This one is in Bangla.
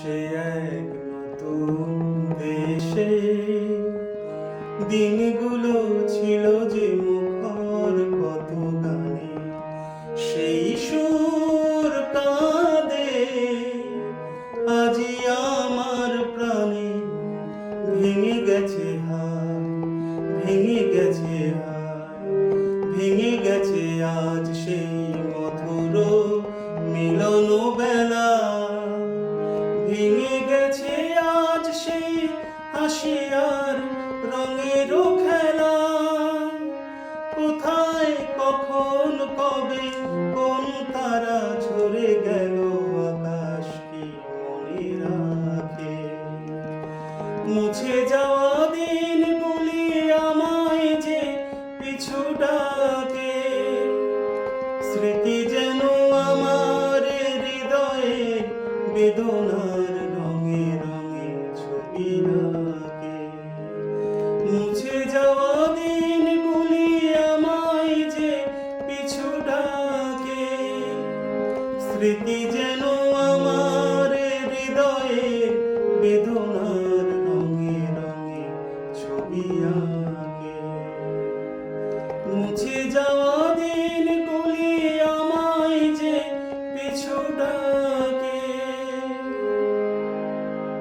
সে এক নতুন দেশে দিনগুলো ছিল যে মুখর কত গানে, সেই সুর কাঁদে আজি আমার প্রাণে। ভেঙে গেছে হায়, ভেঙে গেছে হায়, ভেঙে গেছে আজ সেই মধুর মিলন বেলা। ভেঙে গেছে আজ সেই হাসি আর রঙের খেলা। কোথায় কখন কবে কোন তারা ঝরে গেল, আকাশ কি মনে রাখে? মুছে যাওয়া দিন বলি আমায় যে পিছু ডাকে, স্মৃতি যেন আমার হৃদয়ে বেদনার রঙে রঙে ছবি আঁকে। মুছে যাওয়া দিন বলি আমায় যে পিছু ডাকে, স্মৃতি যেন আমার হৃদয়ে বেদনার রঙে রঙে ছবি আঁকে। মুছে যাওয়া